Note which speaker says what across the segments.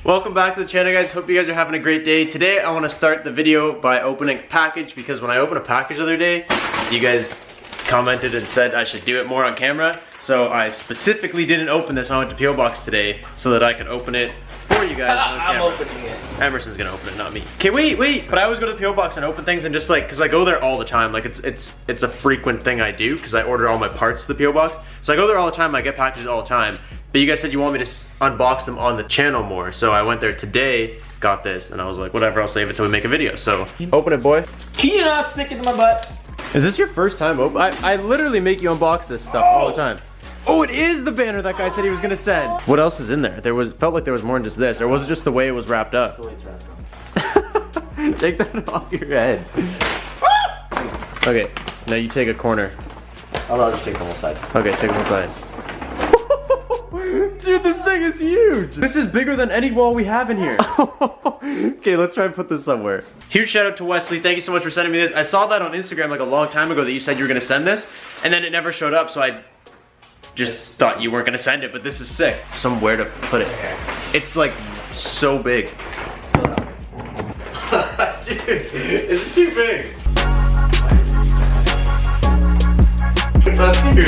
Speaker 1: Welcome back to the channel, guys. Hope you guys are having a great day. Today I want to start the video by opening a package because when I opened a package the other day, you guys commented and said I should do it more on camera. So I specifically didn't open this. I went to P.O. Box today so that I could open it for you guys on camera.
Speaker 2: I'm opening it.
Speaker 1: Emerson's gonna open it, not me. Okay, wait. But I always go to the P.O. Box and open things and just like, cause I go there all the time. Like it's a frequent thing I do because I order all my parts to the P.O. Box. So I go there all the time. I get packages all the time. But you guys said you want me to unbox them on the channel more. So I went there today, got this, and I was like, whatever, I'll save it till we make a video. So open it, boy.
Speaker 2: Can you not stick it in my butt?
Speaker 1: Is this your first time open? I literally make you unbox this stuff all the time. Oh, it is the banner that guy said he was gonna send. What else is in there? Felt like there was more than just this, or was it just the way it was wrapped up?
Speaker 2: That's the way it's wrapped up.
Speaker 1: Take that off your head. Okay, now you take a corner.
Speaker 2: I'll just take the whole side.
Speaker 1: Okay, take one side. Dude, this thing is huge. This is bigger than any wall we have in here. Okay, let's try and put this somewhere. Huge shout out to Wesley. Thank you so much for sending me this. I saw that on Instagram like a long time ago that you said you were gonna send this, and then it never showed up, so I just thought you weren't gonna send it, but this is sick. Somewhere to put it. It's like so big. Dude, it's too big. That's huge.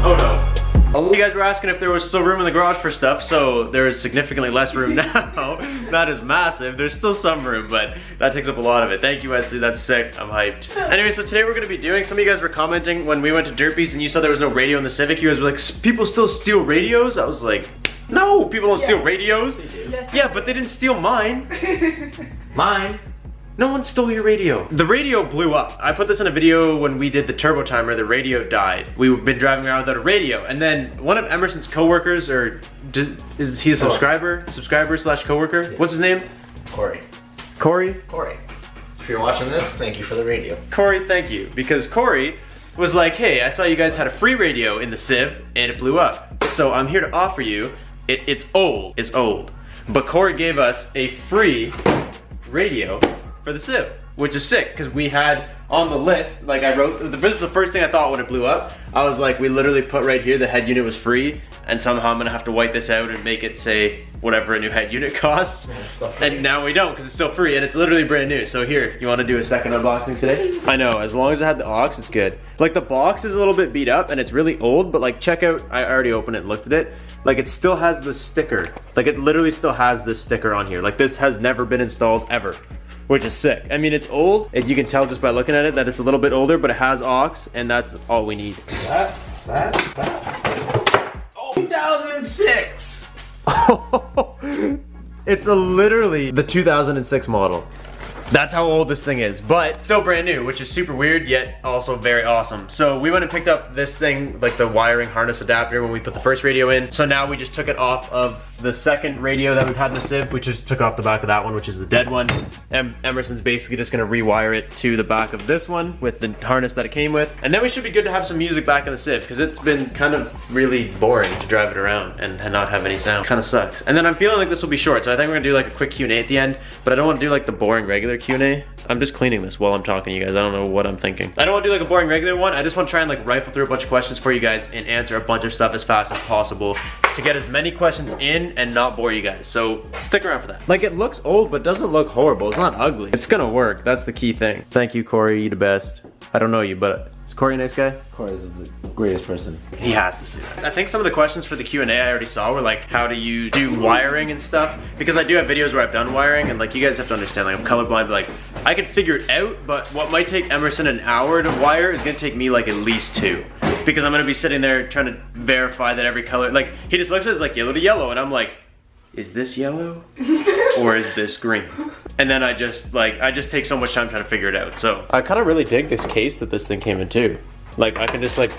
Speaker 1: Oh no. You guys were asking if there was still room in the garage for stuff, so there is significantly less room now. Not as massive, there's still some room, but that takes up a lot of it. Thank you, Wesley, that's sick, I'm hyped. Anyway, so today we're gonna be doing, some of you guys were commenting when we went to Derpy's and you saw there was no radio in the Civic. You guys were like, people still steal radios? I was like, no, people don't steal radios.
Speaker 2: They do.
Speaker 3: Yes,
Speaker 1: Yeah, but they didn't steal mine.
Speaker 2: Mine.
Speaker 1: No one stole your radio. The radio blew up. I put this in a video when we did the turbo timer, the radio died. We've been driving around without a radio. And then one of Emerson's coworkers, or is he a subscriber? Subscriber slash coworker?
Speaker 2: Yeah.
Speaker 1: What's his name?
Speaker 2: Corey.
Speaker 1: Corey?
Speaker 2: Corey. If you're watching this, thank you for the radio.
Speaker 1: Corey, thank you. Because Corey was like, hey, I saw you guys had a free radio in the Civ and it blew up. So I'm here to offer you, it's old. But Corey gave us a free radio for the Civ, which is sick, because we had on the list, like I wrote, this is the first thing I thought when it blew up. I was like, we literally put right here, the head unit was free, and somehow I'm gonna have to wipe this out and make it say whatever a new head unit costs. And now we don't, because it's still free, and it's literally brand new. So here, you wanna do a second unboxing today? I know, as long as it had the aux, it's good. Like the box is a little bit beat up, and it's really old, but like check out, I already opened it and looked at it. Like it still has the sticker. Like it literally still has this sticker on here. Like this has never been installed ever. Which is sick. I mean, it's old, and you can tell just by looking at it that it's a little bit older, but it has aux, and that's all we need.
Speaker 2: That. Oh, 2006.
Speaker 1: It's literally the 2006 model. That's how old this thing is, but still brand new, which is super weird, yet also very awesome. So we went and picked up this thing, like the wiring harness adapter when we put the first radio in. So now we just took it off of the second radio that we've had in the Civ. We just took off the back of that one, which is the dead one. And Emerson's basically just gonna rewire it to the back of this one with the harness that it came with. And then we should be good to have some music back in the Civ, because it's been kind of really boring to drive it around and not have any sound. Kind of sucks. And then I'm feeling like this will be short, so I think we're gonna do like a quick Q&A at the end, but I don't want to do like the boring regular Q&A. I'm just cleaning this while I'm talking to you guys. I don't know what I'm thinking. I don't want to do like a boring regular one. I just want to try and like rifle through a bunch of questions for you guys and answer a bunch of stuff as fast as possible to get as many questions in and not bore you guys. So stick around for that. Like it looks old, but doesn't look horrible. It's not ugly. It's gonna work. That's the key thing. Thank you, Corey. You the best. I don't know you, but is Corey a nice guy?
Speaker 2: Corey's the greatest person.
Speaker 1: He has to see that. I think some of the questions for the Q&A I already saw were like, how do you do wiring and stuff? Because I do have videos where I've done wiring, and like you guys have to understand, like I'm colorblind, but like I can figure it out, but what might take Emerson an hour to wire is gonna take me like at least 2. Because I'm gonna be sitting there trying to verify that every color, like he just looks at it as like yellow to yellow, and I'm like, is this yellow or is this green? And then I just take so much time trying to figure it out. So I kind of really dig this case that this thing came in too. Like I can just like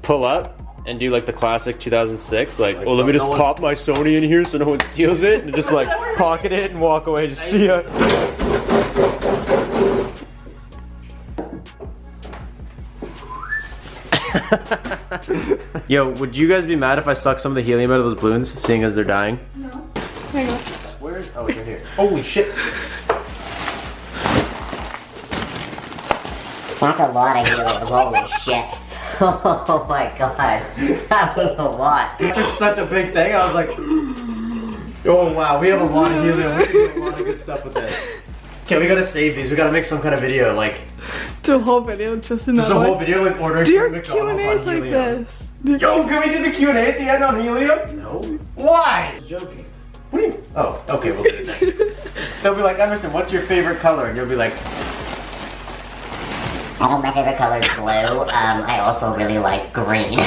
Speaker 1: pull up and do like the classic 2006, like oh, let me just pop my Sony in here so no one steals it, and just like pocket it and walk away. Just see ya. Yo, would you guys be mad if I suck some of the helium out of those balloons, seeing as they're dying?
Speaker 3: No. Hang on.
Speaker 1: Where is? Oh, it's right here. Holy shit!
Speaker 4: That's a lot of helium. Holy shit. Oh my god. That was a lot.
Speaker 1: It took such a big thing, I was like... Oh wow, we have a lot of helium. We can do a lot of good stuff with this. Okay, we gotta save these. We gotta make some kind of video, like
Speaker 3: Do a whole video just in
Speaker 1: just a whole video, like ordering
Speaker 3: Do your
Speaker 1: from McDonald's
Speaker 3: Q&As
Speaker 1: on
Speaker 3: like
Speaker 1: helium.
Speaker 3: this.
Speaker 1: Yo, can we do the Q&A at the end on helium?
Speaker 2: No.
Speaker 1: Why?
Speaker 2: I was joking.
Speaker 1: What do you? Oh, okay, we'll do it then. They'll be like, Emerson, what's your favorite color? And you'll be like,
Speaker 4: I think my favorite color is blue. I also really like green.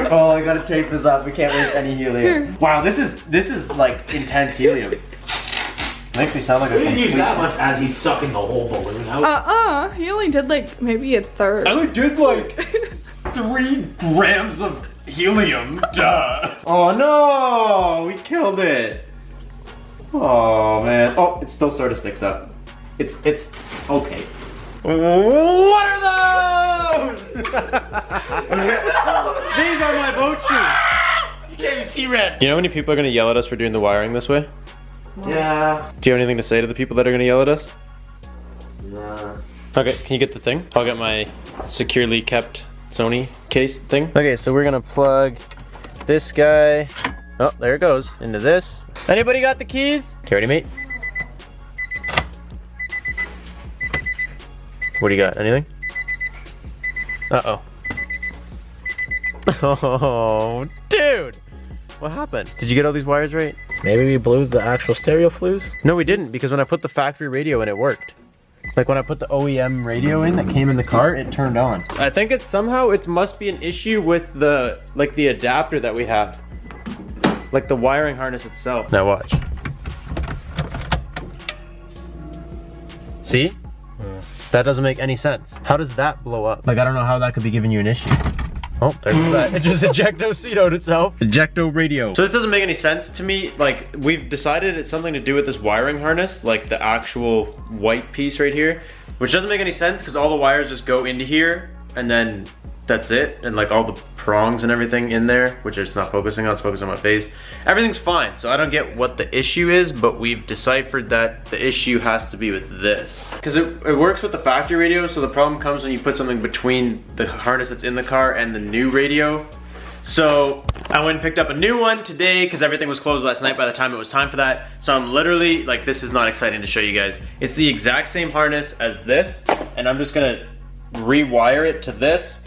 Speaker 1: oh, I gotta tape this up. We can't waste any helium. Wow, this is like intense helium. Makes me sound like
Speaker 2: We
Speaker 1: a
Speaker 2: didn't use
Speaker 1: complete...
Speaker 2: that much as he's sucking the whole balloon out.
Speaker 3: He only did like maybe a third.
Speaker 1: I only did like 3 grams of helium. Duh. Oh no, we killed it. Oh man. Oh, it still sort of sticks up. It's okay. What are those? These are my boat shoes.
Speaker 2: You can't even see red.
Speaker 1: You know how many people are gonna yell at us for doing the wiring this way?
Speaker 2: Yeah.
Speaker 1: Do you have anything to say to the people that are gonna yell at us?
Speaker 2: Nah.
Speaker 1: Okay, can you get the thing? I'll get my securely kept Sony case thing. Okay, so we're gonna plug this guy. Oh, there it goes. Into this. Anybody got the keys? Okay, ready, mate? What do you got? Anything? Uh-oh. Oh, dude! What happened? Did you get all these wires right?
Speaker 2: Maybe we blew the actual stereo flues?
Speaker 1: No, we didn't, because when I put the factory radio in, it worked. Like when I put the OEM radio in that came in the car, it turned on. I think it's somehow, it must be an issue with the, like the adapter that we have. Like the wiring harness itself. Now watch. See? That doesn't make any sense. How does that blow up? Like I don't know how that could be giving you an issue. Oh, there's that. It just ejecto-cedoed itself. Ejecto radio. So this doesn't make any sense to me. Like, we've decided it's something to do with this wiring harness, like the actual white piece right here, which doesn't make any sense because all the wires just go into here and then that's it. And like all the prongs and everything in there, which it's not focusing on, it's focusing on my face. Everything's fine. So I don't get what the issue is, but we've deciphered that the issue has to be with this. Because it works with the factory radio, so the problem comes when you put something between the harness that's in the car and the new radio. So I went and picked up a new one today because everything was closed last night by the time it was time for that. So I'm literally, like, this is not exciting to show you guys. It's the exact same harness as this, and I'm just gonna rewire it to this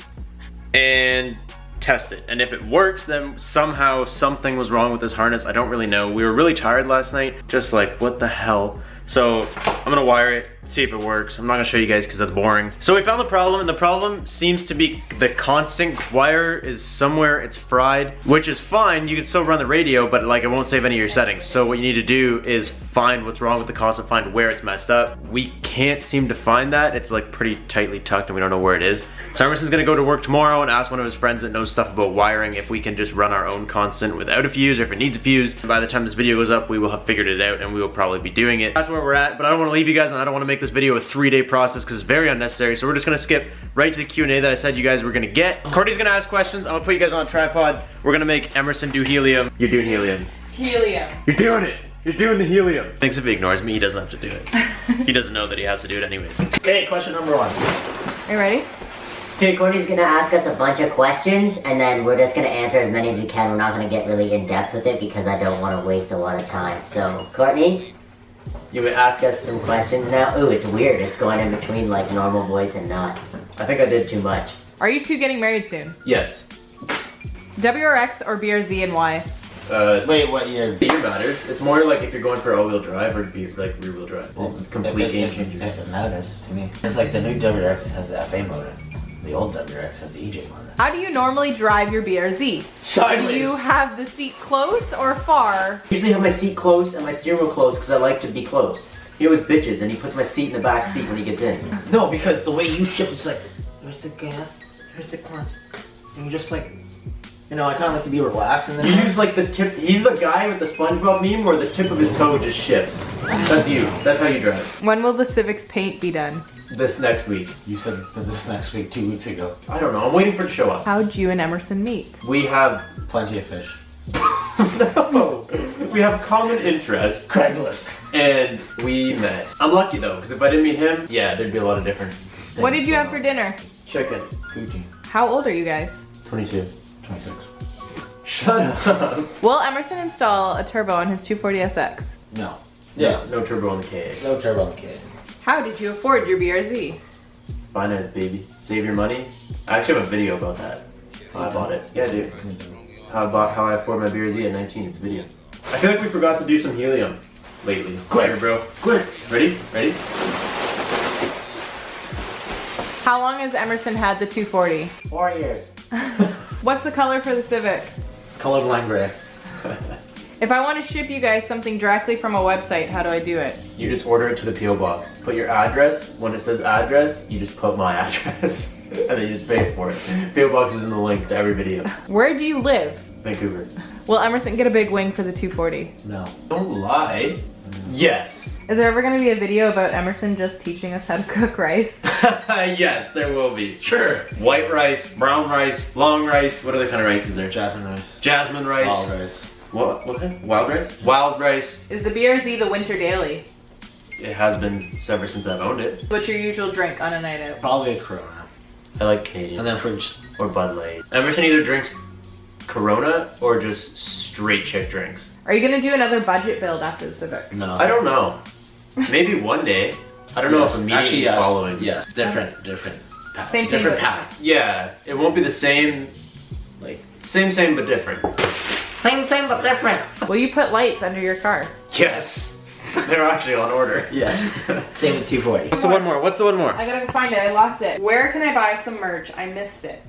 Speaker 1: and test it. And if it works, then somehow something was wrong with this harness. I don't really know. We were really tired last night, just like, what the hell? So I'm gonna wire it, see if it works. I'm not gonna show you guys because that's boring. So we found the problem, and the problem seems to be the constant wire is somewhere it's fried, which is fine. You can still run the radio, but like it won't save any of your settings. So what you need to do is find what's wrong with the constant, find where it's messed up. We can't seem to find that. It's like pretty tightly tucked and we don't know where it is. So Emerson's gonna go to work tomorrow and ask one of his friends that knows stuff about wiring if we can just run our own constant without a fuse or if it needs a fuse. And by the time this video goes up, we will have figured it out and we will probably be doing it. That's where we're at, but I don't wanna leave you guys and I don't wanna make this video a 3-day process because it's very unnecessary. So we're just gonna skip right to the Q&A that I said you guys were gonna get. Courtney's gonna ask questions. I'm gonna put you guys on a tripod. We're gonna make Emerson do helium. You're doing helium.
Speaker 3: Helium.
Speaker 1: You're doing it. You're doing the helium. Thinks if he ignores me, he doesn't have to do it. He doesn't know that he has to do it anyways.
Speaker 2: Okay, question number 1.
Speaker 3: Are you ready?
Speaker 4: Okay, Courtney's gonna ask us a bunch of questions, and then we're just gonna answer as many as we can. We're not gonna get really in-depth with it because I don't wanna waste a lot of time. So, Courtney, you would ask us some questions now. Ooh, it's weird. It's going in between like normal voice and not. I think I did too much.
Speaker 3: Are you two getting married soon?
Speaker 1: Yes.
Speaker 3: WRX or BRZ and why?
Speaker 2: Wait, what year?
Speaker 1: Beer matters. It's more like if you're going for all-wheel drive or like rear-wheel drive. Complete game changer.
Speaker 2: If it matters to me. It's like the new WRX has the FA motor. The old WRX has the EJ motor.
Speaker 3: How do you normally drive your BRZ?
Speaker 2: Sideways.
Speaker 3: Do you have the seat close or far?
Speaker 4: Usually have my seat close and my steering wheel close because I like to be close. He always bitches and he puts my seat in the back seat when he gets in.
Speaker 2: No, because the way you shift is like, here's the gas, here's the clutch, and you just like, you know, I kind of like to be relaxed and then.
Speaker 1: You use like the tip. He's the guy with the SpongeBob meme where the tip of his toe just shifts. That's you. That's how you drive.
Speaker 3: When will the Civic's paint be done?
Speaker 1: This next week.
Speaker 2: You said that this next week, 2 weeks ago.
Speaker 1: I don't know. I'm waiting for it to show up.
Speaker 3: How'd you and Emerson meet?
Speaker 1: We have
Speaker 2: Plenty of fish.
Speaker 1: no. We have common interests.
Speaker 2: Craigslist.
Speaker 1: And we met. I'm lucky though, because if I didn't meet him, yeah, there'd be a lot of different things.
Speaker 3: What did you have for
Speaker 1: going
Speaker 3: dinner?
Speaker 1: on. Chicken.
Speaker 2: Coochie.
Speaker 3: How old are you guys?
Speaker 1: 22.
Speaker 2: 26.
Speaker 1: Shut up.
Speaker 3: Will Emerson install a turbo on his 240SX?
Speaker 2: No.
Speaker 1: Yeah, no turbo on the K.
Speaker 2: No turbo on the K.
Speaker 3: How did you afford your BRZ?
Speaker 1: Finance, baby. Save your money. I actually have a video about that. How I bought it. Yeah, dude. How I afford my BRZ at 19. It's a video. I feel like we forgot to do some helium lately. Quick, bro.
Speaker 2: Quick.
Speaker 1: Ready? Ready?
Speaker 3: How long has Emerson had the 240?
Speaker 4: 4 years.
Speaker 3: What's the color for the Civic?
Speaker 2: Colorblind gray.
Speaker 3: If I want to ship you guys something directly from a website, how do I do it?
Speaker 1: You just order it to the P.O. box. Put your address. When it says address, you just put my address. And then you just pay for it. P.O. box is in the link to every video.
Speaker 3: Where do you live?
Speaker 1: Vancouver.
Speaker 3: Will Emerson get a big wing for the 240?
Speaker 2: No.
Speaker 1: Don't lie. Yes.
Speaker 3: Is there ever going to be a video about Emerson just teaching us how to cook rice?
Speaker 1: Yes, there will be. Sure. White rice, brown rice, long rice. What other kind of rice is there?
Speaker 2: Jasmine rice.
Speaker 1: Jasmine rice.
Speaker 2: Wild rice.
Speaker 1: What kind? Wild rice? Wild rice.
Speaker 3: Is the BRZ the winter daily?
Speaker 1: It has been ever since I've owned it.
Speaker 3: What's your usual drink on a night out?
Speaker 2: Probably a Corona.
Speaker 1: I like Canadian.
Speaker 2: And then for just
Speaker 1: Or Bud Light. Emerson either drinks Corona or just straight chick drinks.
Speaker 3: Are you going to do another budget build after the Civic?
Speaker 2: no.
Speaker 1: I don't know. Maybe one day. I don't know if immediately
Speaker 2: Actually, yes.
Speaker 1: following.
Speaker 2: Yes. Different path.
Speaker 3: Same thing,
Speaker 2: different
Speaker 3: but
Speaker 2: path.
Speaker 1: Yeah, it won't be the same. Like same but different.
Speaker 2: Same but different.
Speaker 3: Will you put lights under your car?
Speaker 1: Yes, they're actually on order.
Speaker 2: Yes. Same with 240.
Speaker 1: What's the one more? What's the one more?
Speaker 3: I gotta go find it. I lost it. Where can I buy some merch? I missed it.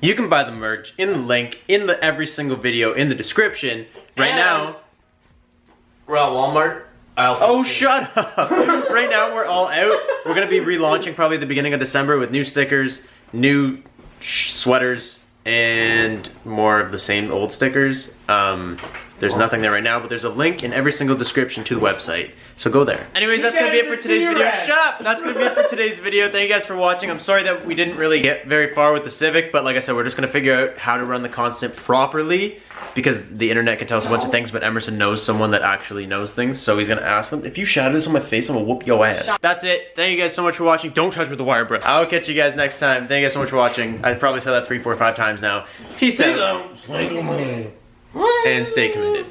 Speaker 1: You can buy the merch in the link in the every single video in the description. Right
Speaker 2: And
Speaker 1: now.
Speaker 2: We're at Walmart.
Speaker 1: Oh, shut up! Right now we're all out. We're gonna be relaunching probably at the beginning of December with new stickers, new sweaters, and more of the same old stickers. There's nothing there right now, but there's a link in every single description to the website. So go there. Anyways, that's gonna be it for today's video. Shut up! That's gonna be it for today's video. Thank you guys for watching. I'm sorry that we didn't really get very far with the Civic, but like I said, we're just gonna figure out how to run the constant properly because the internet can tell us a bunch of things, but Emerson knows someone that actually knows things, so he's gonna ask them. If you shout this on my face, I'm gonna whoop your ass. That's it. Thank you guys so much for watching. Don't touch me with the wire, bro. I'll catch you guys next time. Thank you guys so much for watching. I probably said that 3, 4, 5 times now. Peace out. And stay committed.